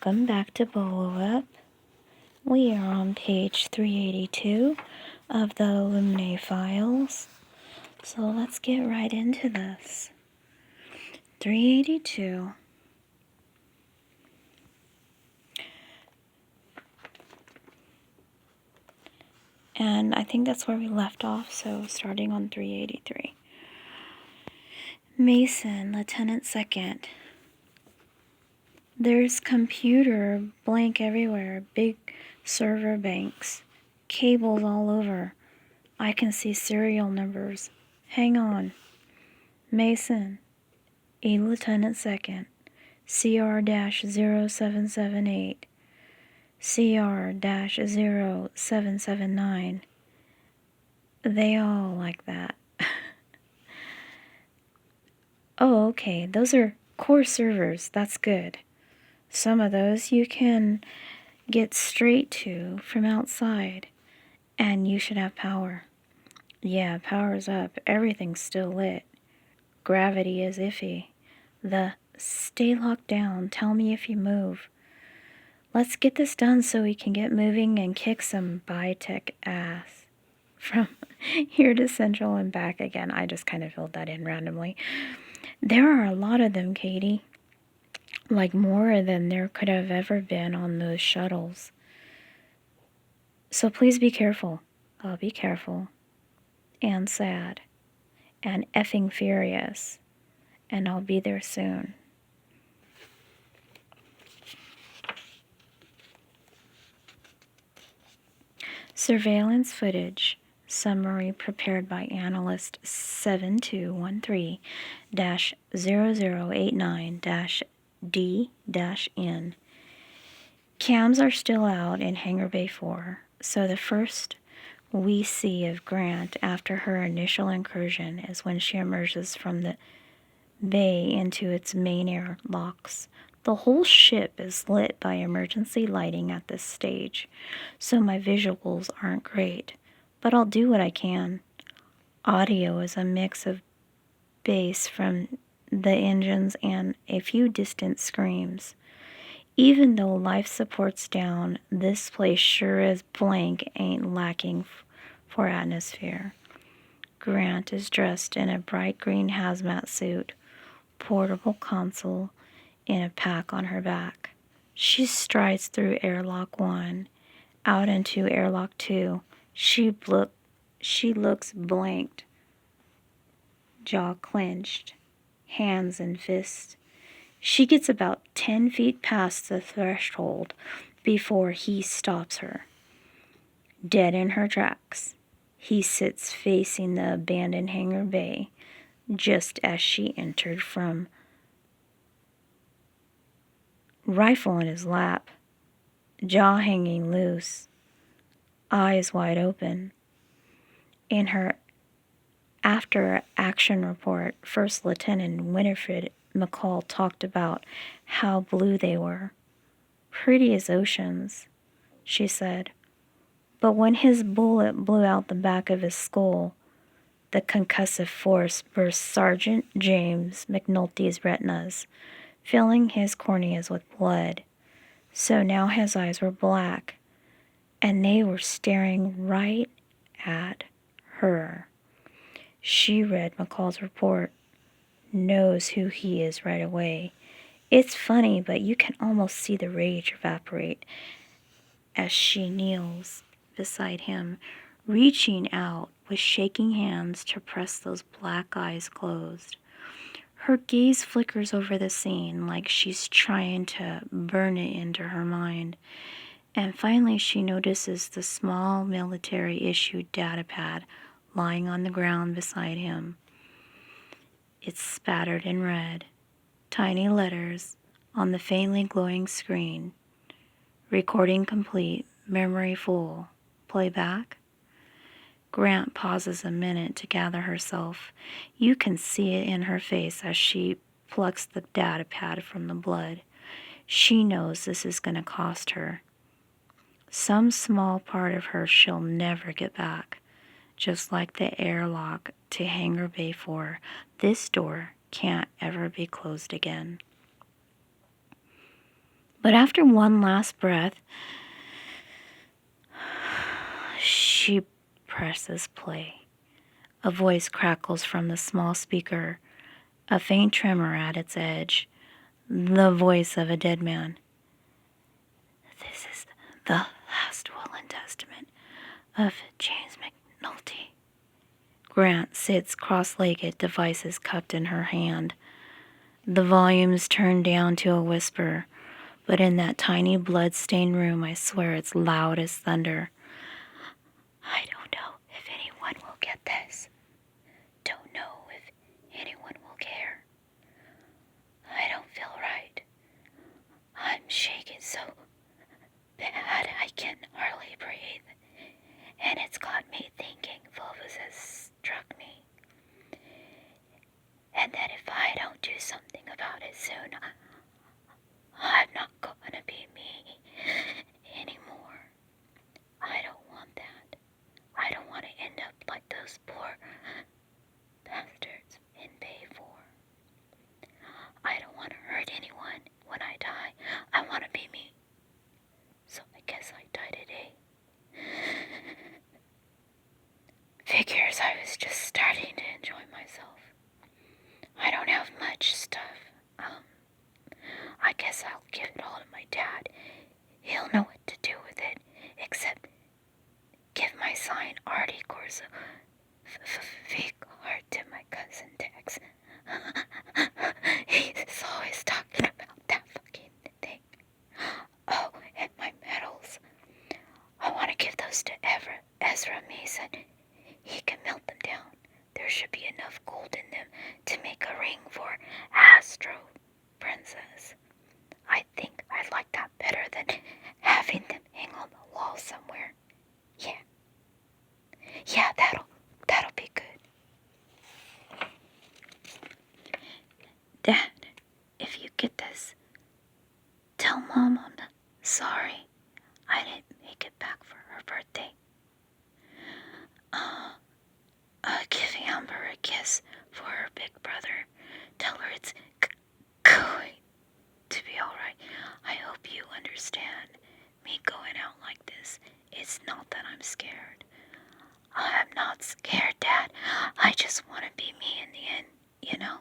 Welcome back to Bolo Up. We are on page 382 of the Illuminate Files. So let's get right into this. 382. And I think that's where we left off, so starting on 383. Mason, Lieutenant Second. There's computer blank everywhere, big server banks, cables all over. I can see serial numbers. Hang on. Mason, A Lieutenant Second, CR-0778, CR-0779. They all like that. Oh, okay, those are core servers. That's good. Some of those you can get straight to from outside, and you should have power. Yeah, power's up. Everything's still lit. Gravity is iffy. The stay locked down. Tell me if you move. Let's get this done so we can get moving and kick some biotech ass. From here to Central and back again. I just kind of filled that in randomly. There are a lot of them, Katie. Like more than there could have ever been on those shuttles. So please be careful. I'll be careful. And sad. And effing furious. And I'll be there soon. Surveillance footage. Summary prepared by Analyst 7213-0089-D-N. Cams are still out in Hangar Bay 4, so the first we see of Grant after her initial incursion is when she emerges from the bay into its main air locks. The whole ship is lit by emergency lighting at this stage, so my visuals aren't great, but I'll do what I can. Audio is a mix of bass from the engines and a few distant screams. Even though life support's down, this place sure as blank ain't lacking for atmosphere. Grant is dressed in a bright green hazmat suit, portable console in a pack on her back. She strides through airlock 1, out into airlock 2. She looks blanked, jaw clenched, hands and fists. She gets about 10 feet past the threshold before he stops her. Dead in her tracks, he sits facing the abandoned hangar bay, just as she entered from. Rifle in his lap, jaw hanging loose, eyes wide open. In her after-action report, First Lieutenant Winifred McCall talked about how blue they were. Pretty as oceans, she said. But when his bullet blew out the back of his skull, the concussive force burst Sergeant James McNulty's retinas, filling his corneas with blood. So now his eyes were black, and they were staring right at her. She read McCall's report, knows who he is right away. It's funny, but you can almost see the rage evaporate as she kneels beside him, reaching out with shaking hands to press those black eyes closed. Her gaze flickers over the scene like she's trying to burn it into her mind. And finally she notices the small military-issued data pad lying on the ground beside him. It's spattered in red, tiny letters on the faintly glowing screen. Recording complete, memory full, playback. Grant pauses a minute to gather herself. You can see it in her face as she plucks the data pad from the blood. She knows this is going to cost her. Some small part of her she'll never get back. Just like the airlock to Hangar Bay 4, this door can't ever be closed again. But after one last breath, she presses play. A voice crackles from the small speaker, a faint tremor at its edge, the voice of a dead man. This is the last will and testament of James McNulty. Grant sits cross-legged, devices cupped in her hand. The volume's turned down to a whisper, but in that tiny blood-stained room, I swear it's loud as thunder. I don't know if anyone will get this. Don't know if anyone will care. I don't feel right. I'm shaking so bad I can hardly breathe. And it's got me thinking Fulvus has struck me. And that if I don't do something about it soon, I'm not gonna be me anymore. I don't want that. I don't want to end up like those poor bastards in Bay 4. I don't want to hurt anyone when I die. I want to be me. So I guess I die today. Figures I was just starting to enjoy myself. I don't have much stuff. I guess I'll give it all to my dad. He'll know what to do with it, except give my signed articles fake art to my cousin Tex. He's always talking about that fucking thing. Oh, and my medals. I want to give those to Ezra Mason. He can melt them down. There should be enough gold in them to make a ring for Astro Princess. I think I'd like that better than having them hang on the wall somewhere. Yeah, that'll be good. Dad, if you get this, tell Mom I'm sorry I didn't make it back for her birthday. Give Amber a kiss for her big brother. Tell her it's going to be alright. I hope you understand me going out like this. It's not that I'm scared. I'm not scared, Dad. I just want to be me in the end, you know?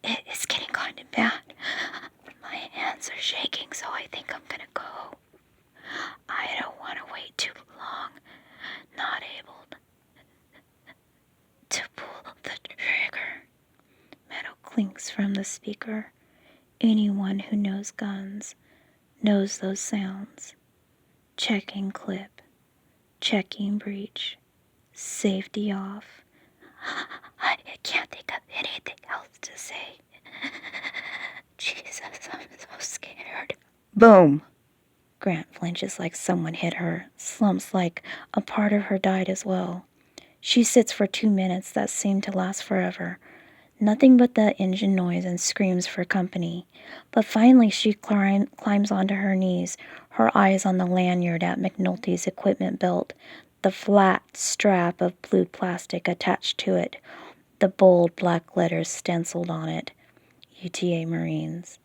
It's getting kind of bad. My hands are shaking, so I think I'm gonna go. I don't want to wait too long. Not able to pull the trigger. Metal clinks from the speaker. Anyone who knows guns knows those sounds. Checking clip. Checking breech. Safety off. I can't think of anything else to say. Jesus, I'm so scared. Boom! Grant flinches like someone hit her, slumps like a part of her died as well. She sits for 2 minutes that seem to last forever. Nothing but the engine noise and screams for company. But finally she climbs onto her knees, her eyes on the lanyard at McNulty's equipment belt, the flat strap of blue plastic attached to it, the bold black letters stenciled on it. UTA Marines.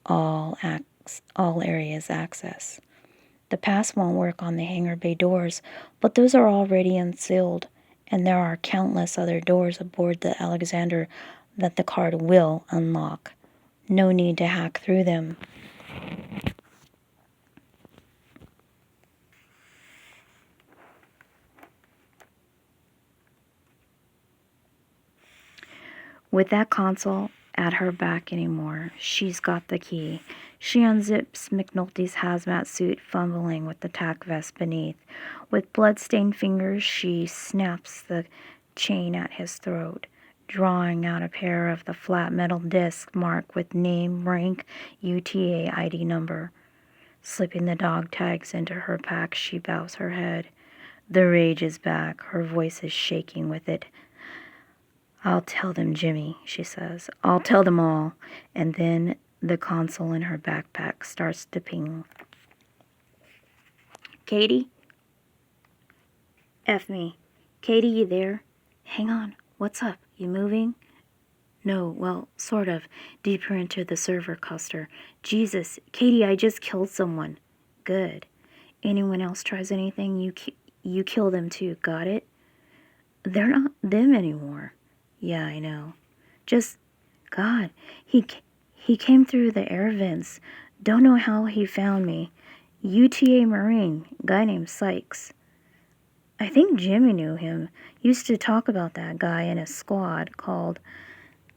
All areas access. The pass won't work on the hangar bay doors, but those are already unsealed, and there are countless other doors aboard the Alexander that the card will unlock. No need to hack through them. With that console at her back anymore, she's got the key. She unzips McNulty's hazmat suit, fumbling with the tack vest beneath. With blood-stained fingers, she snaps the chain at his throat, drawing out a pair of the flat metal discs marked with name, rank, UTA ID number. Slipping the dog tags into her pack, she bows her head. The rage is back. Her voice is shaking with it. I'll tell them, Jimmy, she says. I'll tell them all. And then the console in her backpack starts to ping. Katie? F me. Katie, you there? Hang on. What's up? You moving? No, well, sort of. Deeper into the server cluster. Jesus, Katie, I just killed someone. Good. Anyone else tries anything, you kill them too, got it? They're not them anymore. Yeah, I know. Just, God, he came through the air vents. Don't know how he found me. UTA Marine, guy named Sykes. I think Jimmy knew him. Used to talk about that guy in a squad called,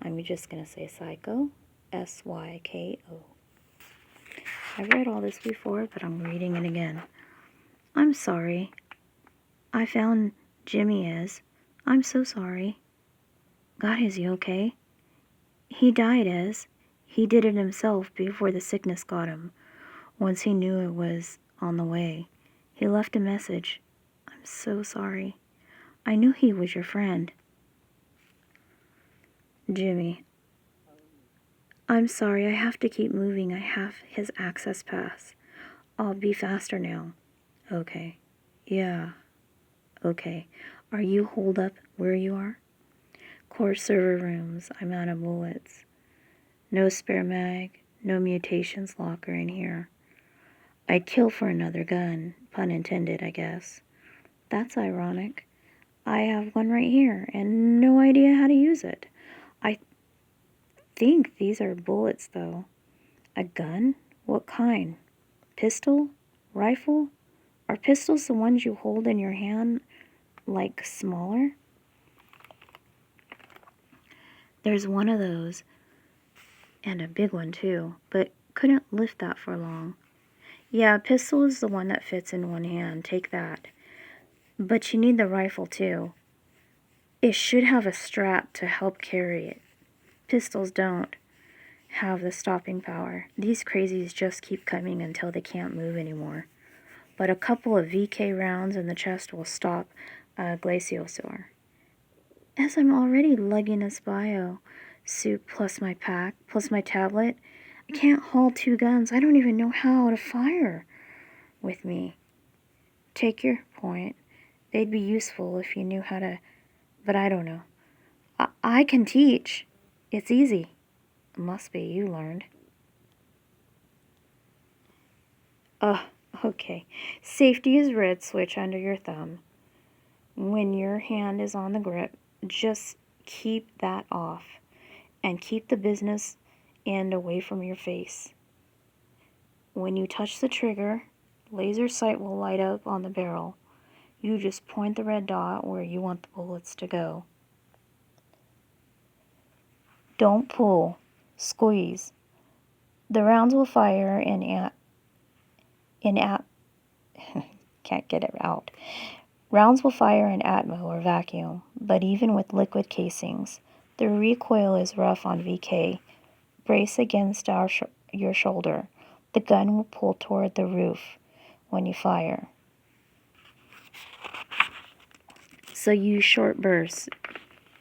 I'm just going to say Psycho, Syko. I've read all this before, but I'm reading it again. I'm sorry. I found Jimmy is. I'm so sorry. God, is he okay? He died as. He did it himself before the sickness got him. Once he knew it was on the way, he left a message. I'm so sorry. I knew he was your friend. Jimmy. I'm sorry, I have to keep moving. I have his access pass. I'll be faster now. Okay. Yeah. Okay. Are you holed up where you are? Core server rooms. I'm out of bullets. No spare mag. No mutations locker in here. I'd kill for another gun. Pun intended, I guess. That's ironic. I have one right here and no idea how to use it. I think these are bullets, though. A gun? What kind? Pistol? Rifle? Are pistols the ones you hold in your hand, like smaller? There's one of those, and a big one too, but couldn't lift that for long. Yeah, a pistol is the one that fits in one hand. Take that. But you need the rifle too. It should have a strap to help carry it. Pistols don't have the stopping power. These crazies just keep coming until they can't move anymore. But a couple of VK rounds in the chest will stop a Glaciosaur. As I'm already lugging this bio suit plus my pack, plus my tablet, I can't haul two guns. I don't even know how to fire with me. Take your point. They'd be useful if you knew how to, but I don't know. I can teach. It's easy. Must be, you learned. Okay. Safety is red switch under your thumb. When your hand is on the grip, just keep that off. And keep the business end away from your face. When you touch the trigger, laser sight will light up on the barrel. You just point the red dot where you want the bullets to go. Don't pull. Squeeze. The rounds will fire can't get it out. Rounds will fire in atmo or vacuum, but even with liquid casings, the recoil is rough on VK. Brace against your shoulder. The gun will pull toward the roof when you fire. So use short bursts.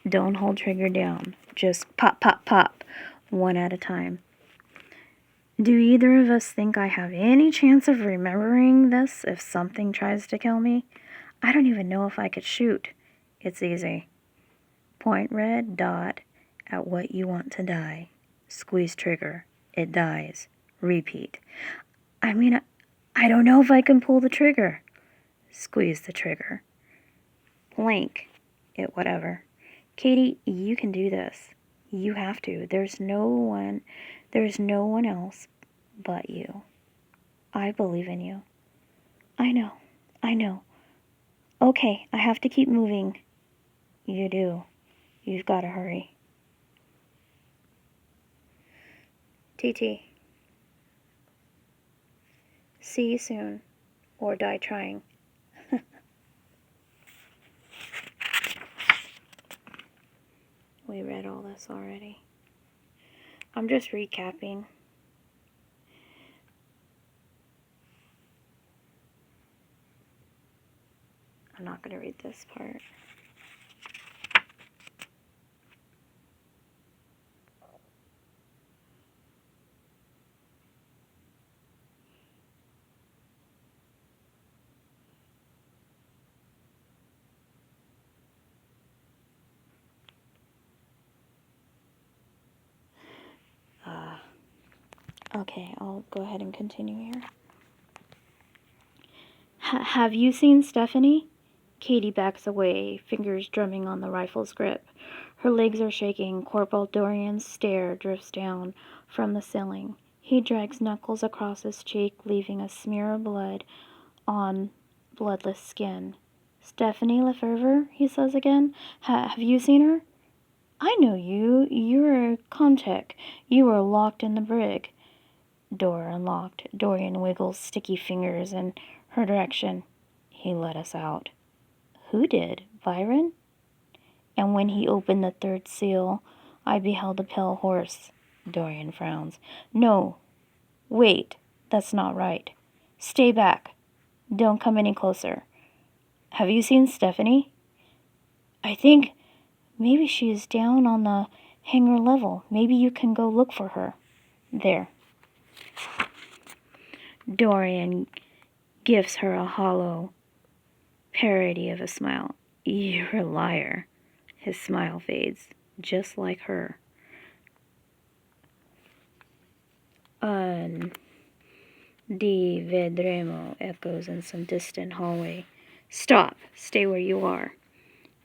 Don't hold trigger down. Just pop, pop, pop, one at a time. Do either of us think I have any chance of remembering this if something tries to kill me? I don't even know if I could shoot. It's easy. Point red dot at what you want to die. Squeeze trigger. It dies. Repeat. I mean, I don't know if I can pull the trigger. Squeeze the trigger. Blank. It whatever. Katie, you can do this. You have to. There's no one else but you. I believe in you. I know. Okay, I have to keep moving. You do. You've got to hurry. TT. See you soon. Or die trying. We read all this already. I'm just recapping. I'm not going to read this part. Okay, I'll go ahead and continue here. Have you seen Stephanie? Katie backs away, fingers drumming on the rifle's grip. Her legs are shaking. Corporal Dorian's stare drifts down from the ceiling. He drags knuckles across his cheek, leaving a smear of blood on bloodless skin. Stephanie Lefevre, he says again. Have you seen her? I know you. You're a Comtech. You were locked in the brig. Door unlocked. Dorian wiggles sticky fingers in her direction. He let us out. Who did? Byron? And when he opened the third seal, I beheld a pale horse. Dorian frowns. No. Wait. That's not right. Stay back. Don't come any closer. Have you seen Stephanie? I think maybe she's down on the hangar level. Maybe you can go look for her. There. Dorian gives her a hollow parody of a smile. You're a liar. His smile fades, just like her. Di vedremo echoes in some distant hallway. Stop. Stay where you are.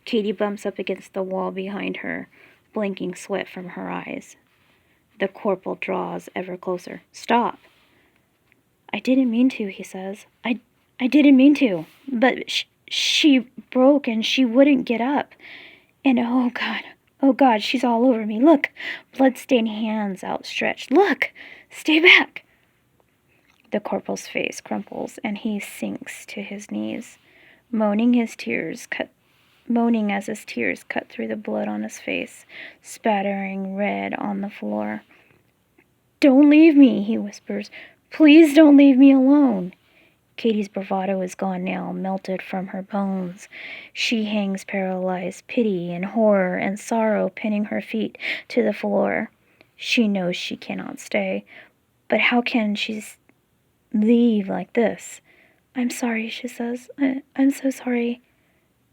Katie bumps up against the wall behind her, blinking sweat from her eyes. The corporal draws ever closer. Stop. I didn't mean to, he says. I didn't mean to. But she broke and she wouldn't get up. And oh God, she's all over me. Look, blood-stained hands outstretched. Look, stay back. The corporal's face crumples and he sinks to his knees, moaning as his tears cut through the blood on his face, spattering red on the floor. Don't leave me, he whispers. Please don't leave me alone. Katie's bravado is gone now, melted from her bones. She hangs paralyzed, pity and horror and sorrow pinning her feet to the floor. She knows she cannot stay, but how can she leave like this? I'm sorry, she says. I'm so sorry.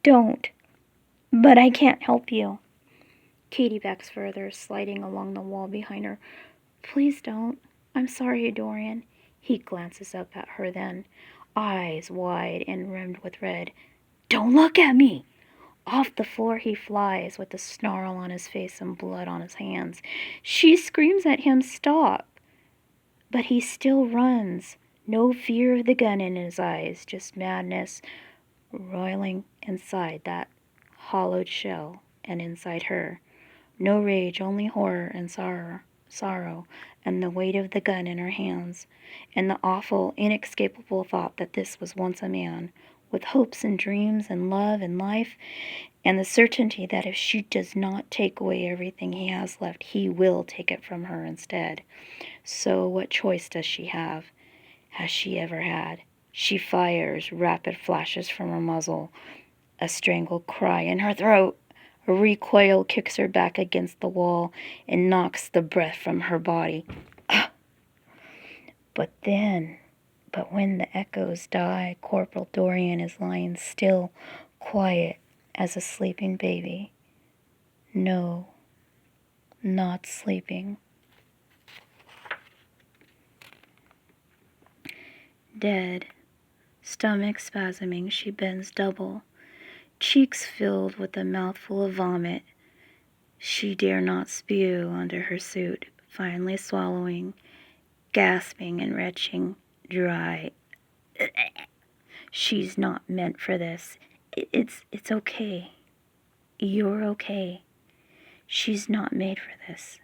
Don't. But I can't help you. Katie backs further, sliding along the wall behind her. Please don't. I'm sorry, Dorian. He glances up at her then, eyes wide and rimmed with red. Don't look at me! Off the floor he flies with a snarl on his face and blood on his hands. She screams at him, stop! But he still runs. No fear of the gun in his eyes, just madness roiling inside that hollowed shell and inside her. No rage, only horror and sorrow, and the weight of the gun in her hands, and the awful, inescapable thought that this was once a man, with hopes and dreams and love and life, and the certainty that if she does not take away everything he has left, he will take it from her instead. So what choice does she have? Has she ever had? She fires, rapid flashes from her muzzle, a strangled cry in her throat. A recoil kicks her back against the wall and knocks the breath from her body. But when the echoes die, Corporal Dorian is lying still, quiet as a sleeping baby. No, not sleeping. Dead, stomach spasming, she bends double, cheeks filled with a mouthful of vomit. She dare not spew under her suit, finally swallowing, gasping and retching, dry. She's not meant for this. It's okay. You're okay. She's not made for this.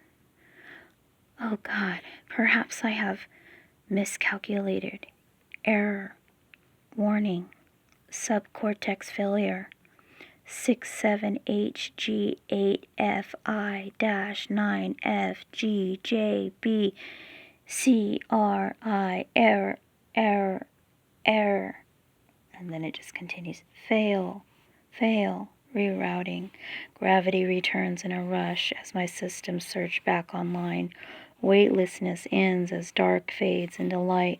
Oh God, perhaps I have miscalculated. Error. Warning. Subcortex failure. 67HG8FI-9FGJBCRI error. And then it just continues. Fail, rerouting. Gravity returns in a rush as my systems surge back online. Weightlessness ends as dark fades into light,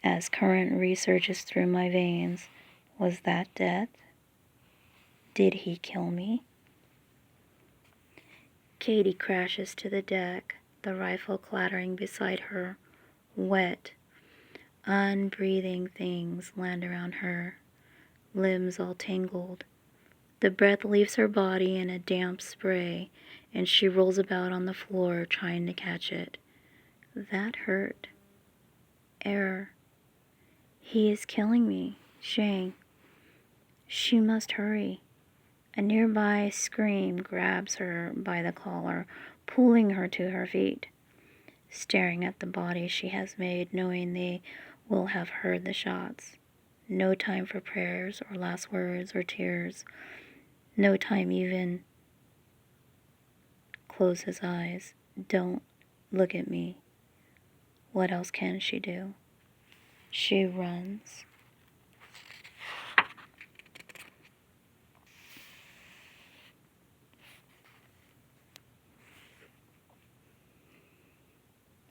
as current resurges through my veins. Was that death? Did he kill me? Katie crashes to the deck, the rifle clattering beside her, Wet, unbreathing things land around her, limbs all tangled. The breath leaves her body in a damp spray, and she rolls about on the floor trying to catch it. That hurt. Error. He is killing me. Shang. She must hurry. A nearby scream grabs her by the collar, pulling her to her feet. Staring at the body she has made, knowing they will have heard the shots. No time for prayers or last words or tears. No time even. Close his eyes. Don't look at me. What else can she do? She runs.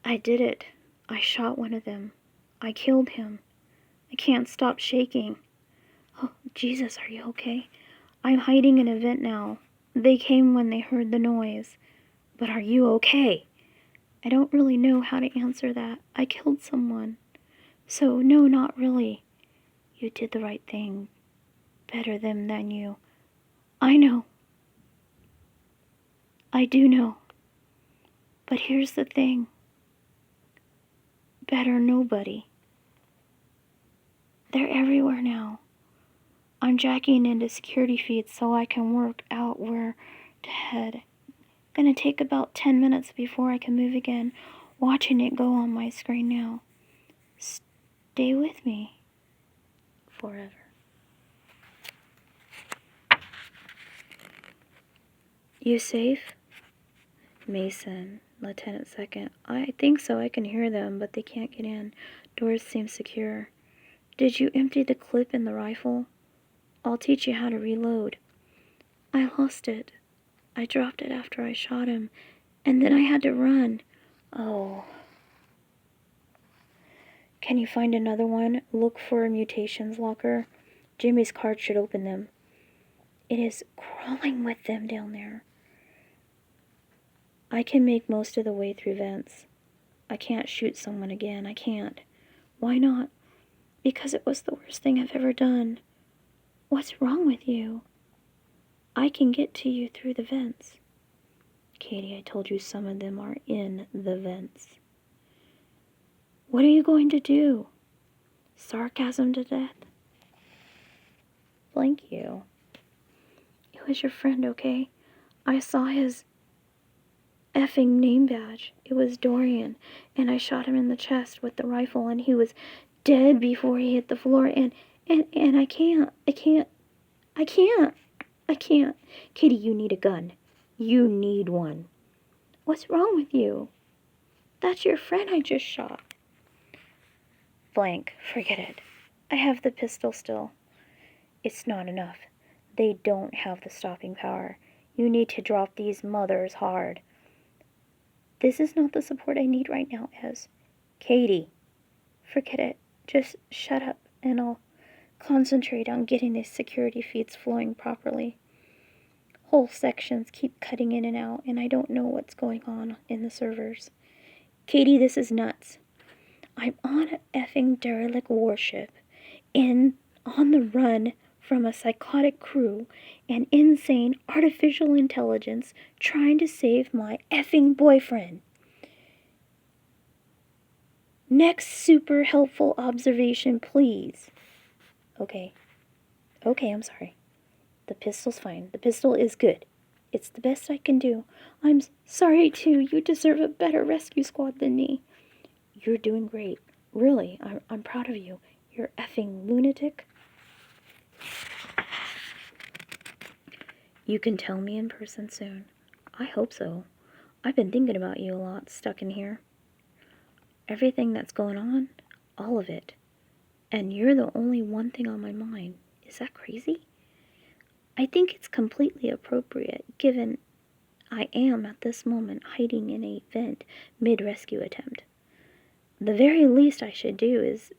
I did it. I shot one of them. I killed him. I can't stop shaking. Oh, Jesus, are you okay? I'm hiding in a vent now. They came when they heard the noise. But are you okay? I don't really know how to answer that. I killed someone. So, no, not really. You did the right thing. Better them than you. I know. I do know. But here's the thing. Better nobody. They're everywhere now. I'm jacking into security feeds so I can work out where to head. Gonna take about 10 minutes before I can move again. Watching it go on my screen now. Stay with me. Forever. You safe? Mason, Lieutenant Second. I think so. I can hear them, but they can't get in. Doors seem secure. Did you empty the clip in the rifle? I'll teach you how to reload. I lost it. I dropped it after I shot him, and then I had to run. Oh. Can you find another one? Look for a mutations locker. Jimmy's card should open them. It is crawling with them down there. I can make most of the way through vents. I can't shoot someone again. I can't. Why not? Because it was the worst thing I've ever done. What's wrong with you? I can get to you through the vents. Katie, I told you some of them are in the vents. What are you going to do? Sarcasm to death? Thank you. It was your friend, okay? I saw his effing name badge. It was Dorian, and I shot him in the chest with the rifle, and he was dead before he hit the floor, and I can't. Katie, you need a gun. You need one. What's wrong with you? That's your friend I just shot. Blank, forget it. I have the pistol still. It's not enough. They don't have the stopping power. You need to drop these mothers hard. This is not the support I need right now, Ez. Katie, forget it. Just shut up and I'll concentrate on getting these security feeds flowing properly. Whole sections keep cutting in and out, and I don't know what's going on in the servers. Katie, this is nuts. I'm on an effing derelict warship, on the run from a psychotic crew and insane artificial intelligence trying to save my effing boyfriend. Next super helpful observation, please. Okay, I'm sorry. The pistol's fine. The pistol is good. It's the best I can do. I'm sorry, too. You deserve a better rescue squad than me. You're doing great. Really, I'm proud of you. You're effing lunatic. You can tell me in person soon. I hope so. I've been thinking about you a lot, stuck in here. Everything that's going on, all of it. And you're the only one thing on my mind. Is that crazy? I think it's completely appropriate, given I am at this moment hiding in a vent mid-rescue attempt. The very least I should do is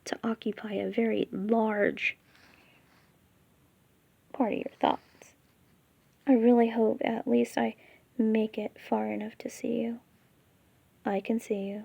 to occupy a very large part of your thoughts. I really hope at least I make it far enough to see you. I can see you.